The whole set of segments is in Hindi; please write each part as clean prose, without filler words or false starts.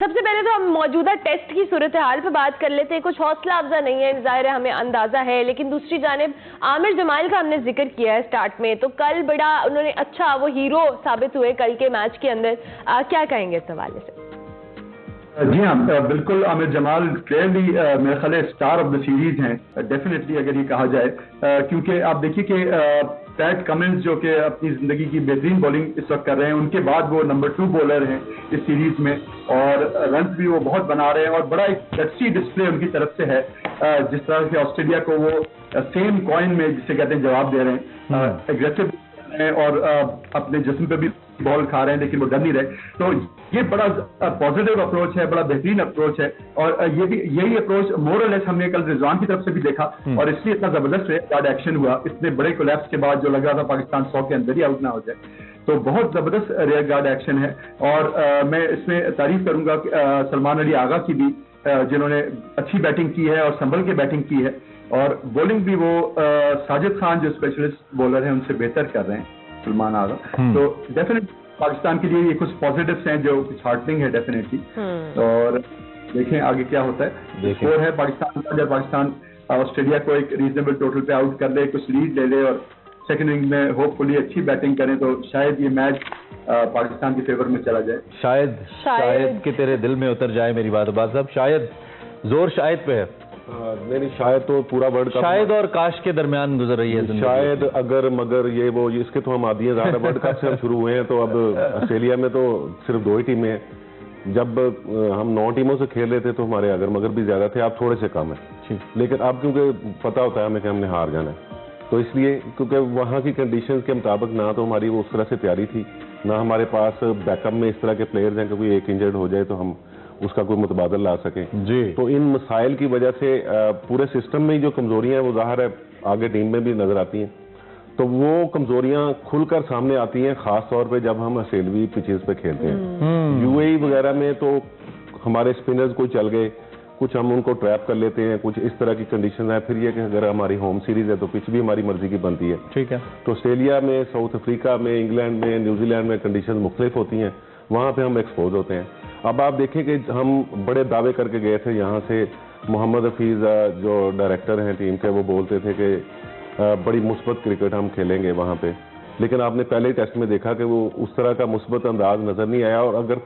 सबसे पहले तो हम मौजूदा टेस्ट की सूरत हाल पे बात कर लेते हैं। कुछ हौसला अफजा नहीं है, जाहिर है हमें अंदाजा है, लेकिन दूसरी जानिब आमिर जमाल का हमने जिक्र किया है स्टार्ट में, तो कल बड़ा उन्होंने अच्छा वो हीरो साबित हुए कल के मैच के अंदर। क्या कहेंगे इस हवाले से? जी हाँ, बिल्कुल आमिर जमाल क्लियरली मेरे ख्याल स्टार ऑफ द सीरीज हैं डेफिनेटली, अगर ये कहा जाए, क्योंकि आप देखिए कि पैट कमिंस जो कि अपनी जिंदगी की बेहतरीन बॉलिंग इस वक्त कर रहे हैं, उनके बाद वो नंबर 2 बॉलर हैं इस सीरीज में, और रन भी वो बहुत बना रहे हैं और बड़ा एक गट्सी डिस्प्ले उनकी तरफ से है, जिस तरह से ऑस्ट्रेलिया को वो सेम कॉइन में जिसे कहते हैं जवाब दे रहे हैं, एग्रेसिव हैं और अपने जिस्म पे भी बॉल खा रहे हैं लेकिन वो डर नहीं रहे। तो ये बड़ा पॉजिटिव अप्रोच है, बड़ा बेहतरीन अप्रोच है, और ये भी यही अप्रोच मोर और लेस हमने कल रिजवान की तरफ से भी देखा, और इसलिए इतना जबरदस्त रेड गार्ड एक्शन हुआ इतने बड़े कोलैप्स के बाद, जो लग रहा था पाकिस्तान 100 के अंदर ही आउट ना हो जाए। तो बहुत जबरदस्त रेड गार्ड एक्शन है, और मैं इसमें तारीफ करूंगा सलमान अली आगा की भी, जिन्होंने अच्छी बैटिंग की है और संभल के बैटिंग की है, और बॉलिंग भी वो साजिद खान जो स्पेशलिस्ट बॉलर हैं उनसे बेहतर कर रहे हैं सलमान आगा। तो डेफिनेटली पाकिस्तान के लिए ये कुछ पॉजिटिव्स हैं जो कुछ हार्टनिंग है डेफिनेटली, और देखें आगे क्या होता है। स्कोर है पाकिस्तान का, जब पाकिस्तान ऑस्ट्रेलिया को एक रीजनेबल टोटल पे आउट कर ले, कुछ लीड ले ले और सेकंड इनिंग में होपफुली अच्छी बैटिंग करें, तो शायद ये मैच पाकिस्तान के फेवर में चला जाए। शायद कि तेरे दिल में उतर जाए मेरी बात साहब, शायद जोर शायद पे है। नहीं, शायद तो पूरा वर्ल्ड कप शायद और काश के दरमियान गुजर रही है शायद, अगर मगर ये वो इसके तो हम आदी हैं ज़्यादा। वर्ल्ड कप से हम शुरू हुए हैं, तो अब ऑस्ट्रेलिया में तो सिर्फ 2 ही टीमें हैं। जब हम 9 टीमों से खेल रहे थे तो हमारे अगर मगर भी ज्यादा थे, अब थोड़े से कम है, लेकिन अब क्योंकि पता होता है हमें कि हमने हार जाना है, तो इसलिए क्योंकि वहाँ की कंडीशंस के मुताबिक ना तो हमारी वो उस तरह से तैयारी थी, ना हमारे पास बैकअप में इस तरह के प्लेयर्स हैं कि कोई एक इंजर्ड हो जाए तो हम उसका कोई मुतबादल ला सकें जी। तो इन मसाइल की वजह से पूरे सिस्टम में जो कमजोरियां हैं वो ज़ाहिर है आगे टीम में भी नजर आती हैं, तो वो कमजोरियां खुलकर सामने आती हैं, खास तौर पे जब हम ऑस्ट्रेलवी पिचेस पे खेलते हैं। यूएई वगैरह में तो हमारे स्पिनर्स कोई चल गए, कुछ हम उनको ट्रैप कर लेते हैं, कुछ इस तरह की कंडीशन है। फिर ये कि अगर हमारी होम सीरीज है तो पिच भी हमारी मर्जी की बनती है, ठीक है। तो ऑस्ट्रेलिया में, साउथ अफ्रीका में, इंग्लैंड में, न्यूजीलैंड में कंडीशन मुख्तलिफ होती हैं, वहाँ पे हम एक्सपोज होते हैं। अब आप देखें कि हम बड़े दावे करके गए थे यहाँ से, मोहम्मद हफीज जो डायरेक्टर हैं टीम के, वो बोलते थे कि बड़ी मुस्बत क्रिकेट हम खेलेंगे वहाँ पे, लेकिन आपने पहले ही टेस्ट में देखा कि वो उस तरह का मुस्बत अंदाज नजर नहीं आया। और अगर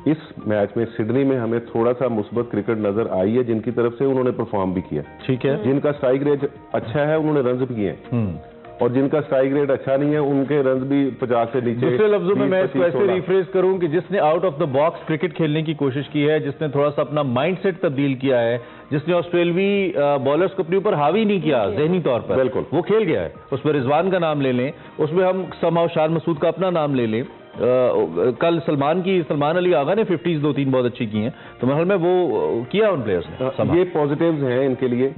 इस मैच में सिडनी में हमें थोड़ा सा मुस्बत क्रिकेट नजर आई है, जिनकी तरफ से उन्होंने परफॉर्म भी किया, ठीक है, जिनका स्ट्राइक रेट अच्छा है उन्होंने रन भी किए हैं, और जिनका स्ट्राइक रेट अच्छा नहीं है उनके रन भी 50 से नीचे। दूसरे लफ्जों में मैं इसको ऐसे रिफ्रेज करूं कि जिसने out of the box cricket खेलने की कोशिश की है, जिसने थोड़ा सा अपना माइंडसेट तब्दील किया है, जिसने ऑस्ट्रेलवी बॉलर्स को अपने ऊपर हावी नहीं किया ज़हनी तौर पर, बिल्कुल वो खेल गया है। उसमें रिजवान का नाम ले लें, उसमें हम समाव शान मसूद का अपना नाम ले लें, कल सलमान अली आगा ने 50s 2-3 बहुत अच्छी की हैं, तो महल में वो किया उन प्लेयर्स ने। ये पॉजिटिव्स हैं इनके लिए,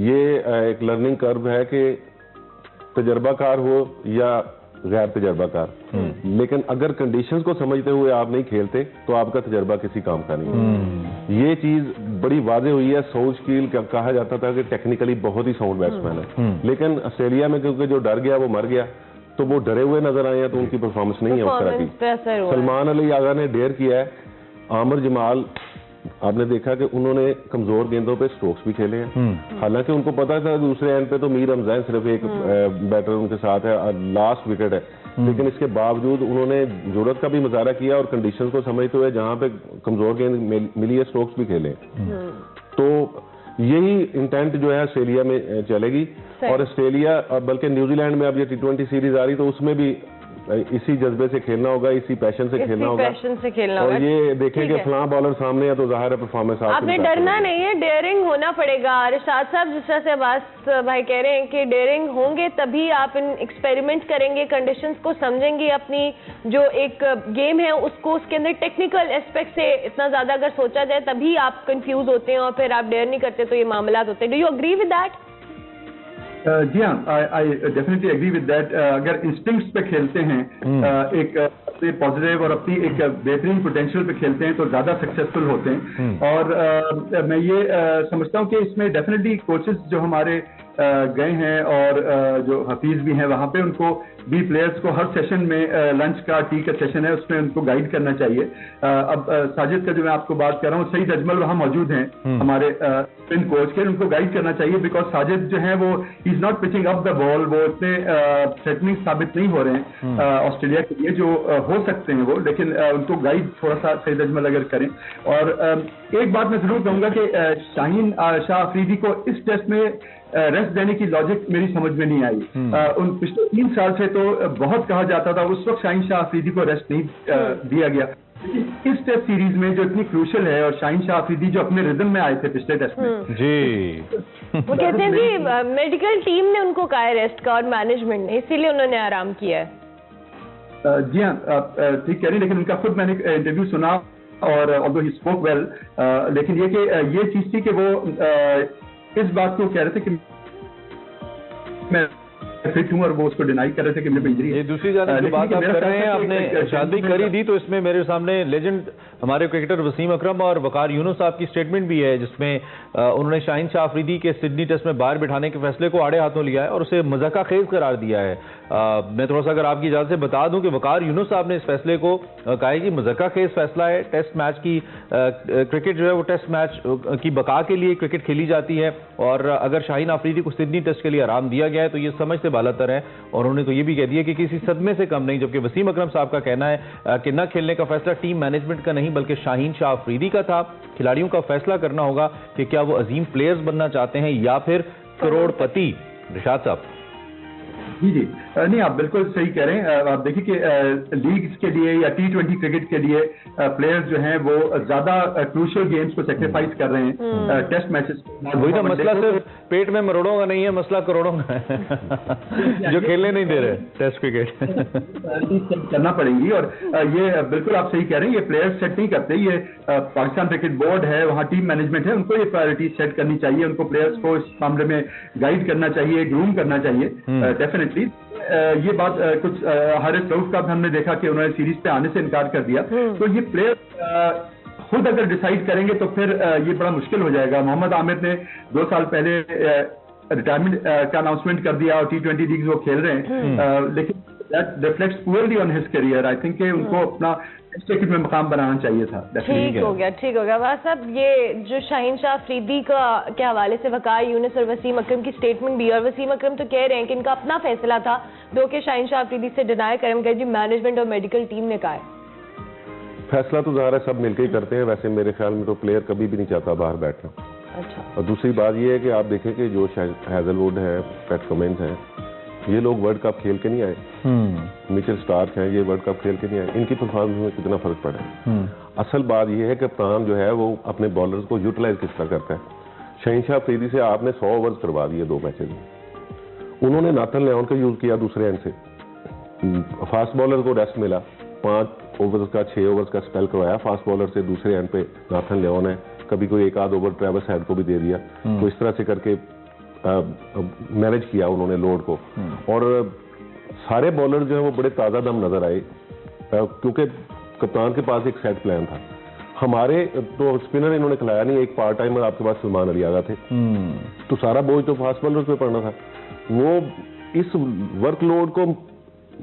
ये एक लर्निंग कर्व है कि तजर्बाकार हो या गैर तजर्बाकार, लेकिन अगर कंडीशंस को समझते हुए आप नहीं खेलते तो आपका तजर्बा किसी काम का नहीं है। ये चीज बड़ी वाज़ेह हुई है। सोच कील कहा जाता था कि टेक्निकली बहुत ही साउंड बैट्समैन है, लेकिन ऑस्ट्रेलिया में क्योंकि जो डर गया वो मर गया, तो वो डरे हुए नजर आए हैं, तो उनकी परफॉर्मेंस नहीं है उस तरह की। सलमान अली आगा ने डेयर किया है। आमिर जमाल आपने देखा कि उन्होंने कमजोर गेंदों पे स्ट्रोक्स भी खेले हैं, हालांकि उनको पता था दूसरे एंड पे तो मीर रमजान सिर्फ एक बैटर उनके साथ है और लास्ट विकेट है, लेकिन इसके बावजूद उन्होंने जरूरत का भी मुजाहरा किया और कंडीशंस को समझते हुए जहां पे कमजोर गेंद मिली है स्ट्रोक्स भी खेले। तो यही इंटेंट जो है ऑस्ट्रेलिया में चलेगी, और ऑस्ट्रेलिया बल्कि न्यूजीलैंड में अब ये T20 सीरीज आ रही, तो उसमें भी इसी जज्बे से खेलना होगा, इसी पैशन से खेलना होगा, और ये देखें कि फलां बॉलर सामने है तो जाहिर है परफॉर्मेंस आपने डरना नहीं है, डेयरिंग होना पड़ेगा। रिशाद साहब, जिस तरह से अब्बास भाई कह रहे हैं कि डेयरिंग होंगे तभी आप इन एक्सपेरिमेंट करेंगे, कंडीशंस को समझेंगे, अपनी जो एक गेम है उसको, उसके अंदर टेक्निकल एस्पेक्ट से इतना ज्यादा अगर सोचा जाए तभी आप कंफ्यूज होते हैं और फिर आप डेयर नहीं करते, तो ये मामला होते हैं। Do you agree with that? जी हाँ, I definitely agree with that. अगर इंस्टिंक्ट्स पे खेलते हैं, एक अपने पॉजिटिव और अपनी एक बेहतरीन पोटेंशियल पे खेलते हैं तो ज्यादा सक्सेसफुल होते हैं। और मैं ये समझता हूँ कि इसमें डेफिनेटली कोचेस जो हमारे गए हैं और जो हफीज भी हैं वहां पे उनको भी प्लेयर्स को हर सेशन में लंच का टी का सेशन है उसमें उनको गाइड करना चाहिए। अब साजिद का जो मैं आपको बात कर रहा हूँ, सईद अजमल वहाँ मौजूद हैं हमारे स्पिन कोच के, उनको गाइड करना चाहिए बिकॉज साजिद जो है वो he is not pitching up the ball, वो इतने थ्रेटनिंग साबित नहीं हो रहे हैं ऑस्ट्रेलिया के लिए जो हो सकते हैं वो, लेकिन उनको गाइड थोड़ा सा सईद अजमल अगर करें। और एक बात मैं जरूर कहूंगा कि शाहीन शाह अफरीदी को इस टेस्ट में रेस्ट देने की लॉजिक मेरी समझ में नहीं आई। उन पिछले 3 साल से तो बहुत कहा जाता था, उस वक्त शाहीन शाह अफरीदी को रेस्ट नहीं दिया गया। इस टेस्ट सीरीज में जो इतनी क्रूशल है और शाहीन शाह अफरीदी जो अपने रिदम में आए थे पिछले टेस्ट में जी वो कहते हैं जी मेडिकल टीम ने उनको कहा है रेस्ट का और मैनेजमेंट ने, इसीलिए उन्होंने आराम किया है। जी हाँ, ठीक कह रही, लेकिन उनका खुद मैंने इंटरव्यू सुना और ऑल्दो ही स्पोक वेल, लेकिन ये चीज थी कि वो इस बात को कह रहे थे कि मैं फिट हूं और वो उसको डिनाई कर रहे थे कि मेरे इंजरी है। ये दूसरी जानिब जो बात आप कर रहे हैं, आपने शादी करी दी, तो इसमें मेरे सामने लेजेंड हमारे क्रिकेटर वसीम अकरम और वकार यूनुस साहब की स्टेटमेंट भी है, जिसमें उन्होंने शाहीन शाह अफरीदी के सिडनी टेस्ट में बाहर बिठाने के फैसले को आड़े हाथों लिया है और उसे मजाका खेज करार दिया है। मैं थोड़ा सा अगर आपकी इजाजत से बता दूं कि वकार यूनुस साहब ने इस फैसले को कहा है कि मजाका खेज फैसला है। टेस्ट मैच की क्रिकेट जो है वो टेस्ट मैच की बका के लिए क्रिकेट खेली जाती है और अगर शाहीन अफरीदी को सिडनी टेस्ट के लिए आराम दिया गया है तो ये समझ से बालातर है। और उन्होंने तो ये भी कह दिया कि किसी सदमे से कम नहीं, जबकि वसीम अकरम साहब का कहना है कि न खेलने का फैसला टीम मैनेजमेंट का नहीं बल्कि शाहीन शाह अफरीदी का था। खिलाड़ियों का फैसला करना होगा कि क्या वो अजीम प्लेयर्स बनना चाहते हैं या फिर करोड़पति। रिशाद साहब जी नहीं, आप बिल्कुल सही कह रहे हैं। आप देखिए कि लीग्स के लिए या T20 क्रिकेट के लिए प्लेयर्स जो हैं वो ज्यादा क्रूशियल गेम्स को सेक्रीफाइस कर रहे हैं टेस्ट मैचेस। वही ना, मसला सिर्फ पेट में मरोड़ों का नहीं है, मसला करोड़ों का है जो खेलने नहीं दे रहे टेस्ट क्रिकेट। करना पड़ेंगी और ये बिल्कुल आप सही कह रहे हैं, ये प्लेयर्स सेट नहीं करते, ये पाकिस्तान क्रिकेट बोर्ड है, वहाँ टीम मैनेजमेंट है, उनको ये प्रायोरिटी सेट करनी चाहिए, उनको प्लेयर्स को इस मामले में गाइड करना चाहिए, ग्रूम करना चाहिए डेफिनेटली। ये बात कुछ हारिस रऊफ का भी हमने देखा कि उन्होंने सीरीज पे आने से इनकार कर दिया, तो ये प्लेयर खुद अगर डिसाइड करेंगे तो फिर ये बड़ा मुश्किल हो जाएगा। मोहम्मद आमिर ने 2 साल पहले रिटायरमेंट का अनाउंसमेंट कर दिया और T20 लीग वो खेल रहे हैं, लेकिन that reflects poorly on his career. I think उनको अपना क्रिकेट में मकाम बनाना चाहिए था। ठीक हो गया। वाह साहब, ये जो शाहीन शाह अफरीदी के हवाले से वकार यूनुस और वसीम अकरम की स्टेटमेंट भी, और वसीम अकरम तो कह रहे हैं कि इनका अपना फैसला था, दो के शाहीन शाह अफरीदी से डिनाई करेंगे जी मैनेजमेंट और मेडिकल टीम ने कहा है। फैसला तो ज़ाहिर है सब मिलकर ही करते हैं, वैसे मेरे ख्याल में तो प्लेयर कभी भी नहीं चाहता बाहर बैठना। अच्छा। और दूसरी बात ये है कि आप देखें कि जो हैजलवुड है, पैट कमिंस हैं, ये लोग वर्ल्ड कप खेल के नहीं आए, मिचेल स्टार्क हैं, ये वर्ल्ड कप खेल के नहीं आए, इनकी परफॉर्मेंस में कितना फर्क पड़ा है। असल बात ये है कि कप्तान जो है वो अपने बॉलर्स को यूटिलाइज किस तरह करता है। शाहीन शाह अफरीदी से आपने 100 ओवर्स करवा दिए 2 मैचेज में, उन्होंने नाथन लियोन का यूज किया दूसरे एंड से, फास्ट बॉलर को रेस्ट मिला, 5 ओवर्स का 6 ओवर्स का स्पेल करवाया फास्ट बॉलर से, दूसरे एंड पे नाथन लियोन है, कभी कोई एक आध ओवर ट्रेविस हेड को भी दे दिया, तो इस तरह से करके मैनेज किया उन्होंने लोड को। और सारे बॉलर जो है वो बड़े ताज़ा दम नजर आए क्योंकि कप्तान के पास एक सेट प्लान था। हमारे तो स्पिनर इन्होंने खिलाया नहीं, एक पार्ट टाइमर आपके पास सलमान अली आगा थे, तो सारा बोझ तो फास्ट बॉलर पे पड़ना था। वो इस वर्कलोड को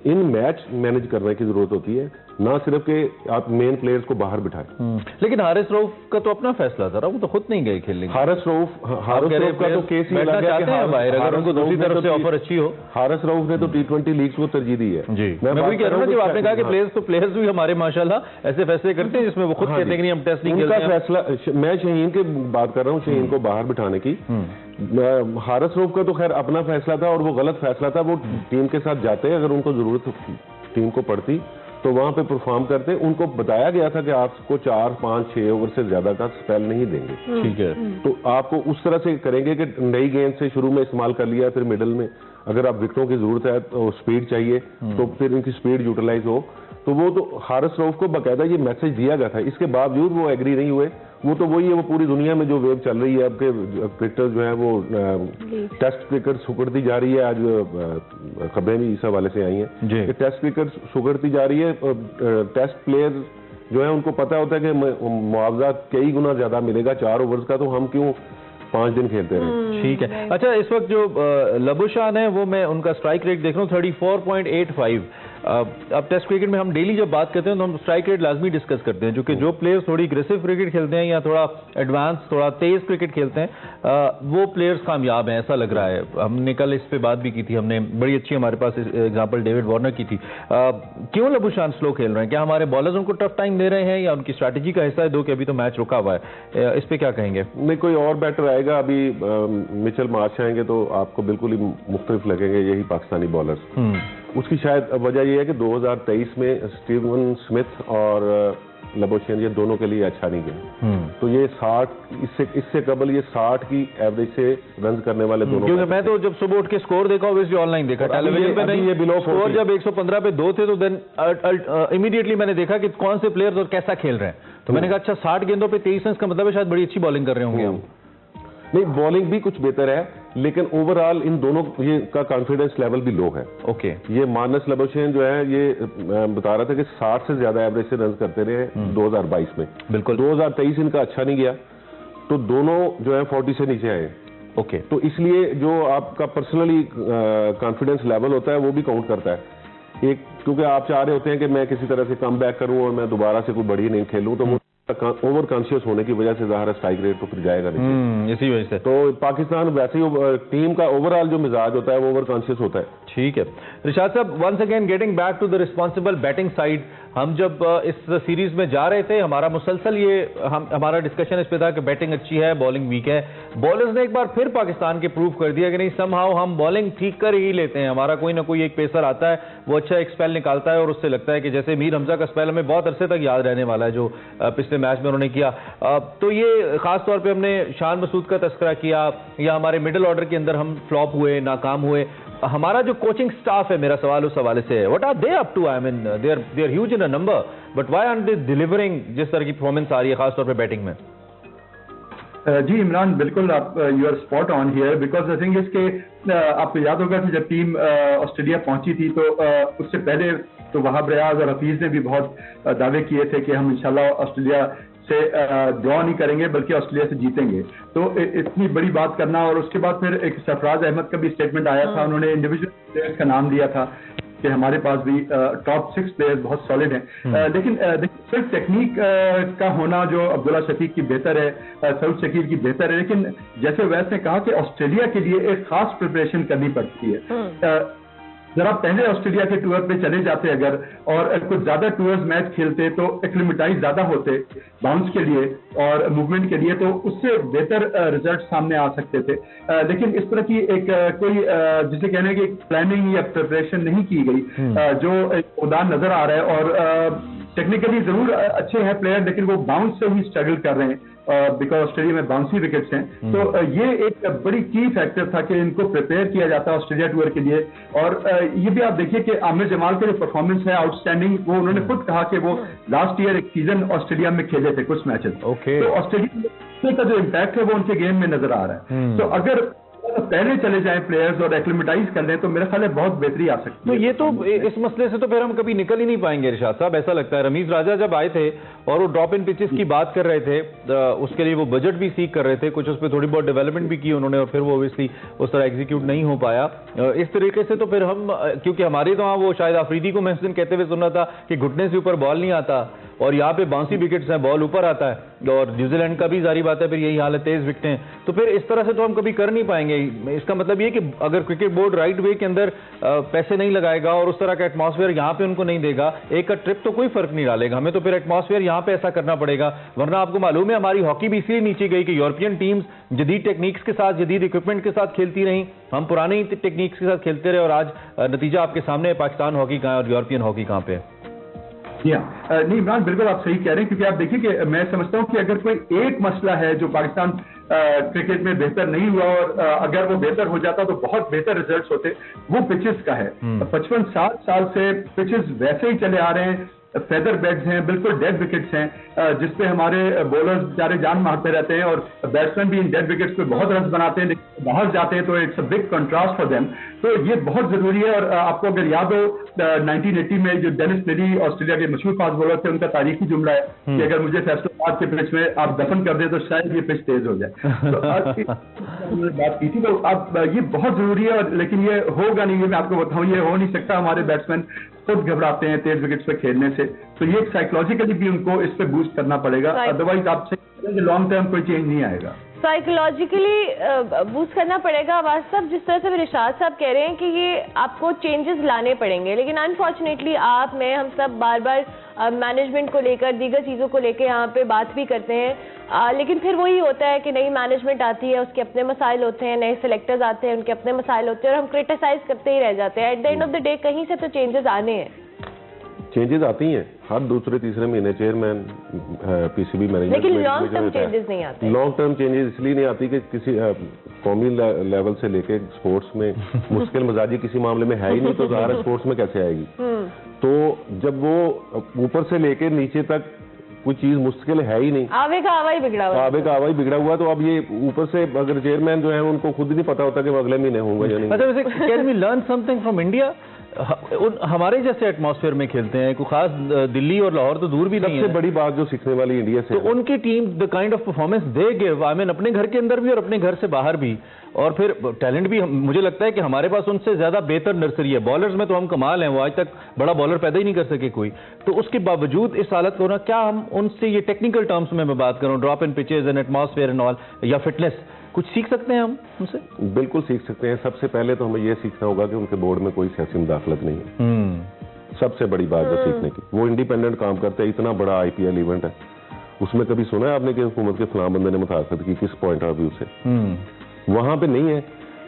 इन मैच मैनेज करने की जरूरत होती है, ना सिर्फ कि आप मेन प्लेयर्स को बाहर बिठाएं। लेकिन हारिस रऊफ का तो अपना फैसला था, वो तो खुद नहीं गए खेलने। हारिस रऊफ का तो केस ही लगा है कि बाहर अगर उनको दूसरी तरफ से ऑफर अच्छी हो। हारिस रऊफ ने तो T20 लीग्स को तरजीह दी है। जी, मैं वही कह रहा हूँ, जब आपने कहा कि प्लेयर्स भी हमारे माशाल्लाह ऐसे फैसले करते हैं जिसमें वो खुद कहते हैं कि हम टेस्ट नहीं खेलते। उनका फैसला, मैं शाहीन की बात कर रहा हूँ, शाहीन को बाहर बिठाने की। हारिस रऊफ का तो खैर अपना फैसला था और वो गलत फैसला था। वो टीम के साथ जाते, अगर उनको जरूरत टीम को पड़ती तो वहां पे परफॉर्म करते। उनको बताया गया था कि आपको 4, 5, 6 ओवर से ज्यादा का स्पेल नहीं देंगे, ठीक है, तो आपको उस तरह से करेंगे कि नई गेंद से शुरू में इस्तेमाल कर लिया, फिर मिडल में अगर आप विकेटों की जरूरत है तो स्पीड चाहिए तो फिर इनकी स्पीड यूटिलाइज हो। तो वो तो हारिस रऊफ को बाकायदा ये मैसेज दिया गया था, इसके बावजूद वो एग्री नहीं हुए। वो तो वही है, वो पूरी दुनिया में जो वेव चल रही है, अब के क्रिकेटर जो है वो टेस्ट क्रिकेट सुकड़ती जा रही है। आज खबरें भी इस हवाले से आई हैं कि टेस्ट क्रिकेट सुकड़ती जा रही है। टेस्ट प्लेयर जो है उनको पता होता है कि मुआवजा कई गुना ज्यादा मिलेगा 4 ओवर्स का, तो हम क्यों 5 दिन खेलते रहे। ठीक है। अच्छा, इस वक्त जो लबुशान है वो मैं उनका स्ट्राइक रेट देख रहा हूँ 34.85। अब टेस्ट क्रिकेट में हम डेली जब बात करते हैं तो हम स्ट्राइक रेट लाजमी डिस्कस करते हैं, जो कि जो प्लेयर्स थोड़ी एग्रेसिव क्रिकेट खेलते हैं या थोड़ा एडवांस थोड़ा तेज क्रिकेट खेलते हैं वो प्लेयर्स कामयाब हैं, ऐसा लग रहा है। हमने कल इस पे बात भी की थी, हमने बड़ी अच्छी हमारे पास एग्जांपल डेविड वार्नर की थी। क्यों लबुशान स्लो खेल रहे हैं? क्या हमारे बॉलर्स उनको टफ टाइम दे रहे हैं या उनकी स्ट्रैटेजी का हिस्सा है दो कि अभी तो मैच रुका हुआ है? इस पे क्या कहेंगे? नहीं, कोई और बैटर आएगा, अभी मिचेल मार्श आएंगे तो आपको बिल्कुल ही मुख्तलिफ लगेंगे यही पाकिस्तानी बॉलर्स। उसकी शायद वजह यह है कि 2023 में स्टीवन स्मिथ और लबुशान ये दोनों के लिए अच्छा नहीं गया। तो ये 60 इससे कबल ये 60 की एवरेज से रन करने वाले दोनों। क्योंकि मैं तो जब सुबह उठ के स्कोर देखा ऑब्वियसली ऑनलाइन देखा, टेलीविजन पे नहीं। ये बिलो स्कोर जब 115 पे 2 थे तो देन इमीडिएटली मैंने देखा कि कौन से प्लेयर्स और कैसा खेल रहे हैं। तो मैंने कहा अच्छा 60 गेंदों पे 23 रन का मतलब है शायद बड़ी अच्छी बॉलिंग कर रहे होंगे हम। नहीं, बॉलिंग भी कुछ बेहतर है, लेकिन ओवरऑल इन दोनों ये का कॉन्फिडेंस लेवल भी लो है। ओके। ये मानस लबुशान जो है ये बता रहा था कि 60 से ज्यादा एवरेज से रन करते रहे 2022 में। बिल्कुल। 2023 इनका अच्छा नहीं गया, तो दोनों जो है 40 से नीचे आए। ओके। तो इसलिए जो आपका पर्सनली कॉन्फिडेंस लेवल होता है वो भी काउंट करता है। एक क्योंकि आप चाह रहे होते हैं कि मैं किसी तरह से कम बैक करूं और मैं दोबारा से कोई बड़ी नहीं खेलूं, तो ओवर कॉन्शियस होने की वजह से ज़ाहिर स्ट्राइक रेट तो फिर जाएगा नहीं। इसी वजह से तो पाकिस्तान वैसे ही टीम का ओवरऑल जो मिजाज होता है वो ओवर कॉन्शियस होता है। ठीक है। रिशाद साहब, once again getting back to the responsible batting side, हम जब इस सीरीज में जा रहे थे हमारा मुसलसल ये हमारा डिस्कशन इस पे था कि बैटिंग अच्छी है, बॉलिंग वीक है। बॉलर्स ने एक बार फिर पाकिस्तान के प्रूव कर दिया कि नहीं, समहाउ हम बॉलिंग ठीक कर ही लेते हैं। हमारा कोई ना कोई एक पेसर आता है, वो अच्छा एक स्पेल निकालता है और उससे लगता है कि जैसे मीर हमजा का स्पेल हमें बहुत अरसे तक याद रहने वाला है जो पिछले मैच में उन्होंने किया। तो ये खास तौर पर हमने शान मसूद का तस्करा किया या हमारे मिडिल ऑर्डर के अंदर हम फ्लॉप हुए, नाकाम हुए। हमारा जो कोचिंग स्टाफ है, मेरा सवाल उस हवाले से है, what are they up to? I mean they are huge in a number, but why aren't they delivering जिस तरह की परफॉर्मेंस आ रही है खासतौर पे बैटिंग में? जी इमरान, बिल्कुल आप you are spot on here, because I think इसके आपको याद होगा कि जब टीम ऑस्ट्रेलिया पहुंची थी तो उससे पहले तो वहाब रियाज और हफीज ने भी बहुत दावे किए थे कि हम इंशाल्लाह ऑस्ट्रेलिया से ड्रॉ नहीं करेंगे बल्कि ऑस्ट्रेलिया से जीतेंगे। तो इतनी बड़ी बात करना, और उसके बाद फिर एक सरफराज अहमद का भी स्टेटमेंट आया था, उन्होंने इंडिविजुअल प्लेयर्स का नाम दिया था कि हमारे पास भी टॉप 6 प्लेयर्स बहुत सॉलिड हैं। लेकिन सिर्फ टेक्निक का होना जो अब्दुल्ला शफीक की बेहतर है, सऊद शकील की बेहतर है, लेकिन जैसे वैस ने कहा कि ऑस्ट्रेलिया के लिए एक खास प्रिपरेशन करनी पड़ती है। जरा पहले ऑस्ट्रेलिया के टूर पे चले जाते अगर और कुछ ज्यादा टूर्स मैच खेलते तो एक्लिमेटाइज ज्यादा होते बाउंस के लिए और मूवमेंट के लिए, तो उससे बेहतर रिजल्ट सामने आ सकते थे। लेकिन इस तरह की एक कोई जिसे कहने की प्लानिंग या प्रिपरेशन नहीं की गई, जो एक उदार नजर आ रहा है। और टेक्निकली जरूर अच्छे हैं प्लेयर, लेकिन वो बाउंस से ही स्ट्रगल कर रहे हैं बिकॉज ऑस्ट्रेलिया में बाउंसी विकेट्स हैं। तो ये एक बड़ी की फैक्टर था कि इनको प्रिपेयर किया जाता है ऑस्ट्रेलिया टूर के लिए। और ये भी आप देखिए कि आमिर जमाल का जो परफॉर्मेंस है आउटस्टैंडिंग, वो उन्होंने खुद कहा कि वो लास्ट ईयर एक सीजन ऑस्ट्रेलिया में खेले थे कुछ मैचेस। तो ऑस्ट्रेलिया का जो इम्पैक्ट है वो उनके गेम में नजर आ रहा है। तो अगर पहले चले जाएं प्लेयर्स और एक्लिमेटाइज कर लें तो मेरा ख्याल है बहुत बेहतरी आ सकती है। तो ये तो इस मसले से तो फिर हम कभी निकल ही नहीं पाएंगे रिशाद साहब, ऐसा लगता है। रमीज राजा जब आए थे और वो ड्रॉप इन पिचेस की बात कर रहे थे, उसके लिए वो बजट भी सीख कर रहे थे, कुछ उस पर थोड़ी बहुत डेवलपमेंट भी की उन्होंने, और फिर वो ऑब्वियसली उस तरह एग्जीक्यूट नहीं हो पाया। इस तरीके से तो फिर हम, क्योंकि हमारे तो वहाँ वो शायद आफरीदी को मैं उस दिन कहते हुए सुना था कि घुटने से ऊपर बॉल नहीं आता और यहाँ पे बाउंसी विकेट्स हैं, बॉल ऊपर आता है। और न्यूजीलैंड का भी जारी बात है फिर यही हाल है, तेज विकेटें। तो फिर इस तरह से तो हम कभी कर नहीं पाएंगे। इसका मतलब ये कि अगर क्रिकेट बोर्ड राइट वे के अंदर पैसे नहीं लगाएगा और उस तरह का एटमॉस्फेयर यहाँ पे उनको नहीं देगा, एक का ट्रिप तो कोई फर्क नहीं डालेगा। हमें तो फिर एटमॉस्फेयर यहाँ पे ऐसा करना पड़ेगा। वरना आपको मालूम है हमारी हॉकी भी इसलिए नीचे गई कि यूरोपियन टीम्स जदीद टेक्निक्स के साथ, जदीद इक्विपमेंट के साथ खेलती रही, हम पुरानी टेक्निक्स के साथ खेलते रहे, और आज नतीजा आपके सामने है, पाकिस्तान हॉकी कहाँ है और यूरोपियन हॉकी कहाँ पे है। जी हाँ, नहीं इमरान बिल्कुल आप सही कह रहे हैं, क्योंकि आप देखिए कि मैं समझता हूँ कि अगर कोई एक मसला है जो पाकिस्तान क्रिकेट में बेहतर नहीं हुआ और अगर वो बेहतर हो जाता तो बहुत बेहतर रिजल्ट्स होते, वो पिचेस का है। 55-60 साल से पिचेस वैसे ही चले आ रहे हैं, फेदर बेड्स हैं, बिल्कुल डेड विकेट्स हैं, जिसपे हमारे बॉलर्स बेचारे जान मारते रहते हैं और बैट्समैन भी इन डेड विकेट्स पे बहुत रन बनाते हैं, लेकिन बाहर जाते हैं तो it's a big contrast for them. तो ये बहुत जरूरी है। और आपको अगर याद हो 1980 में जो डेनिस लिली ऑस्ट्रेलिया के मशहूर फास्ट बॉलर थे, उनका तारीखी जुमला है कि अगर मुझे फैसलाबाद के पिच में आप दफन कर दें तो शायद ये पिच तेज हो जाए। तो आज बात की थी, तो अब ये बहुत जरूरी है, लेकिन ये होगा नहीं, ये मैं आपको बताऊं, ये हो नहीं सकता। हमारे बैट्समैन खुद घबराते हैं तेज विकेट्स पे खेलने से, तो ये साइकोलॉजिकली भी उनको इस पे बूस्ट करना पड़ेगा, अदरवाइज आप लॉन्ग टर्म कोई चेंज नहीं आएगा। साइकोलॉजिकली बूस्ट करना पड़ेगा। वास्तव जिस तरह से रिशाद साहब कह रहे हैं कि ये आपको चेंजेस लाने पड़ेंगे, लेकिन अनफॉर्चुनेटली आप, मैं, हम सब बार बार मैनेजमेंट को लेकर, दीगर चीज़ों को लेकर यहाँ पे बात भी करते हैं, लेकिन फिर वही होता है कि नई मैनेजमेंट आती है, उसके अपने मसाइल होते हैं, नए सिलेक्टर्स आते हैं, उनके अपने मसाइल होते हैं, और हम क्रिटिसाइज करते ही रह जाते हैं। At the end of the day कहीं से तो चेंजेस आने हैं। चेंजेस आती हैं हर दूसरे तीसरे महीने, चेयरमैन, पीसीबी मैनेजमेंट, लेकिन लॉन्ग टर्म चेंजेस नहीं आते। लॉन्ग टर्म चेंजेस इसलिए नहीं आती कि किसी कौमी लेवल से लेके स्पोर्ट्स में मुश्किल मिजाजी किसी मामले में है ही नहीं, तो ज़ाहिर स्पोर्ट्स में कैसे आएगी। तो जब वो ऊपर से लेके नीचे तक कोई चीज मुश्किल है ही नहीं, आवे का आवा ही बिगड़ा हुआ, आवे का आवा ही बिगड़ा हुआ। तो अब ये ऊपर से अगर चेयरमैन जो है उनको खुद ही नहीं पता होता कि वो अगले महीने होगा या नहीं। अच्छा, वैसे can we learn something from India? हमारे जैसे एटमॉस्फेयर में खेलते हैं, कोई खास दिल्ली और लाहौर तो दूर भी नहीं है। सबसे बड़ी बात जो सीखने वाली इंडिया से, तो उनकी team the kind of performance they give, I mean अपने घर के अंदर भी और अपने घर से बाहर भी, और फिर टैलेंट भी मुझे लगता है कि हमारे पास उनसे ज्यादा बेहतर नर्सरी है। बॉलर्स में तो हम कमाल हैं, वो आज तक बड़ा बॉलर पैदा ही नहीं कर सके कोई। तो उसके बावजूद इस हालत को ना, क्या हम उनसे, ये टेक्निकल टर्म्स में मैं बात करूं, drop in pitches and atmosphere and all, या फिटनेस, कुछ सीख सकते हैं हम उनसे? बिल्कुल सीख सकते हैं। सबसे पहले तो हमें यह सीखना होगा कि उनके बोर्ड में कोई सियासी मुदाखलत नहीं है। सबसे बड़ी बात है सीखने की, वो इंडिपेंडेंट काम करते हैं। इतना बड़ा आईपीएल इवेंट है, उसमें कभी सुना है आपने कि हुकूमत के फलां बंदे ने मुखालफत की? किस पॉइंट ऑफ व्यू से? वहां पे नहीं है,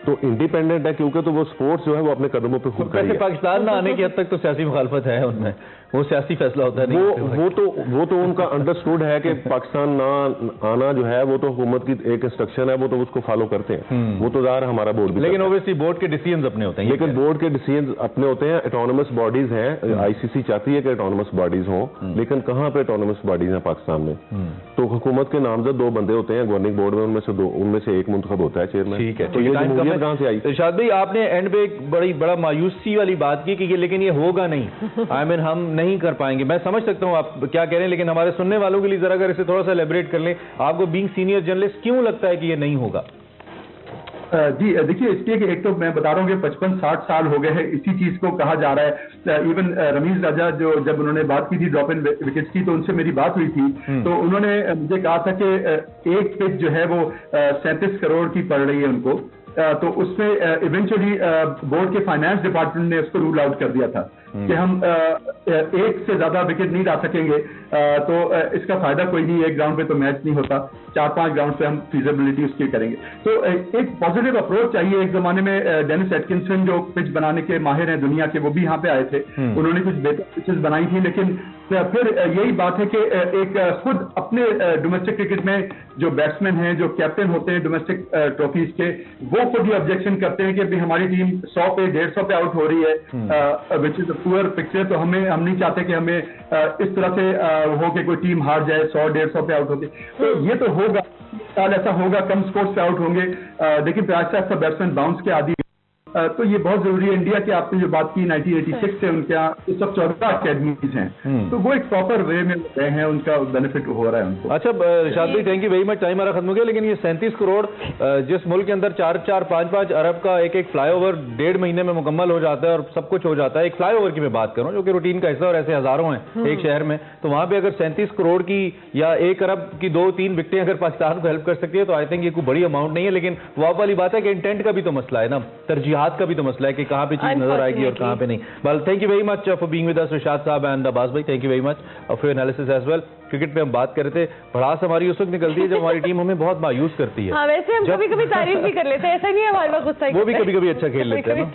तो इंडिपेंडेंट है, क्योंकि तो वो स्पोर्ट्स जो है वो अपने कदमों पे खुद करेगा। पाकिस्तान में आने की हद तक तो सियासी मुखालफत है उनमें, वो सियासी फैसला होता है। वो तो उनका अंडरस्टूड है कि पाकिस्तान ना आना जो है वो तो हुकूमत की एक इंस्ट्रक्शन है, वो तो उसको फॉलो करते हैं। वो तो ज़ाहिर हमारा बोर्ड भी, लेकिन ओब्वियसली बोर्ड के डिसीजंस अपने होते हैं। लेकिन बोर्ड के डिसीजंस अपने होते हैं। ऑटोनमस बॉडीज हैं, आईसीसी चाहती है कि ऑटोनमस बॉडीज हों, लेकिन कहाँ पे ऑटोनमस बॉडीज हैं पाकिस्तान में? तो हुकूमत के नामजद 2 बंदे होते हैं गवर्निंग बोर्ड में, उनमें से एक मुंतखब होता है चेयरमैन। ठीक है, तो ये जमहूरियत कहाँ से आई? इरशाद भाई, आपने एंड पे एक बड़ा मायूसी वाली बात की कि लेकिन ये होगा नहीं, आई मीन हम नहीं कर पाएंगे। मैं समझ सकता हूँ आप क्या कह रहे हैं, लेकिन हमारे सुनने वालों के लिए जरा अगर इसे थोड़ा सा एलेबरेट कर लें, आपको बीइंग सीनियर जर्नलिस्ट क्यों लगता है कि ये नहीं होगा? जी देखिए, इसलिए कि एक तो मैं बता रहा हूँ कि 55-60 साल हो गए हैं, इसी चीज को कहा जा रहा है। इवन रमीज राजा जो जब उन्होंने बात की थी ड्रॉप इन विकेट्स की, तो उनसे मेरी बात हुई थी, तो उन्होंने मुझे कहा था कि एक पिच जो है वो 37 करोड़ की पड़ रही है उनको, तो उसमें इवेंचुअली बोर्ड के फाइनेंस डिपार्टमेंट ने उसको रूल आउट कर दिया था कि हम एक से ज्यादा विकेट नहीं ला सकेंगे, तो इसका फायदा कोई नहीं, एक ग्राउंड पे तो मैच नहीं होता, 4-5 ग्राउंड पे हम फीजिबिलिटी उसकी करेंगे। तो एक पॉजिटिव अप्रोच चाहिए। एक जमाने में डेनिस एटकिंसन जो पिच बनाने के माहिर हैं दुनिया के, वो भी यहाँ पे आए थे, उन्होंने कुछ बेहतर पिचेस बनाई थी, लेकिन फिर यही बात है कि एक खुद अपने डोमेस्टिक क्रिकेट में जो बैट्समैन हैं, जो कैप्टन होते हैं डोमेस्टिक ट्रॉफीज के, वो खुद ही ऑब्जेक्शन करते हैं कि हमारी टीम 100 पे 150 पे आउट हो रही है, विच इज पुअर पिक्चर। तो हम नहीं चाहते कि हमें इस तरह से हो कि कोई टीम हार जाए 100-150 पे आउट होती। तो ये तो होगा, साल ऐसा होगा, कम स्कोर्स पे आउट होंगे, लेकिन फिर आहिस्ता आहिस्ता बैट्समैन बाउंस के आदि। तो ये बहुत जरूरी है। इंडिया की आपने जो बात की 1986 से उनके यहाँ इस सब 14 अकेडमीज हैं, तो वो एक प्रॉपर वे में गए हैं, उनका बेनिफिट हो रहा है उनको। अच्छा रिशाद भाई, thank you very much, time हमारा खत्म हो गया, लेकिन ये 37 करोड़ जिस मुल्क के अंदर 4-4, 5-5 अरब का एक फ्लाईओवर 1.5 महीने में मुकम्मल हो जाता है और सब कुछ हो जाता है। एक फ्लाईओवर की मैं बात करूं जो कि रूटीन का हिस्सा, और ऐसे हजारों हैं एक शहर में, तो वहां पे अगर 37 करोड़ की या 1 अरब की 2-3 विकेटें अगर पाकिस्तान को हेल्प कर सकती है, तो आई थिंक ये कोई बड़ी अमाउंट नहीं है। लेकिन वो आप वाली बात है कि इंटेंट का भी तो मसला है ना, तरजीहात का भी तो मसला है कि कहां पे चीज नजर आएगी और कहां पे नहीं। Well, thank you very much for being with us Rishad साहब एंड अब्बास भाई, thank you very much for your analysis as well. Cricket पे हम बात कर रहे थे, भड़ास हमारी उस वक्त निकलती है जब हमारी टीम हमें बहुत मायूस करती है। हाँ, वैसे हम कभी-कभी तारीफ भी कर लेते हैं, ऐसा नहीं है हमारे पास गुस्सा, वो भी कभी-कभी अच्छा खेल लेते हैं ना।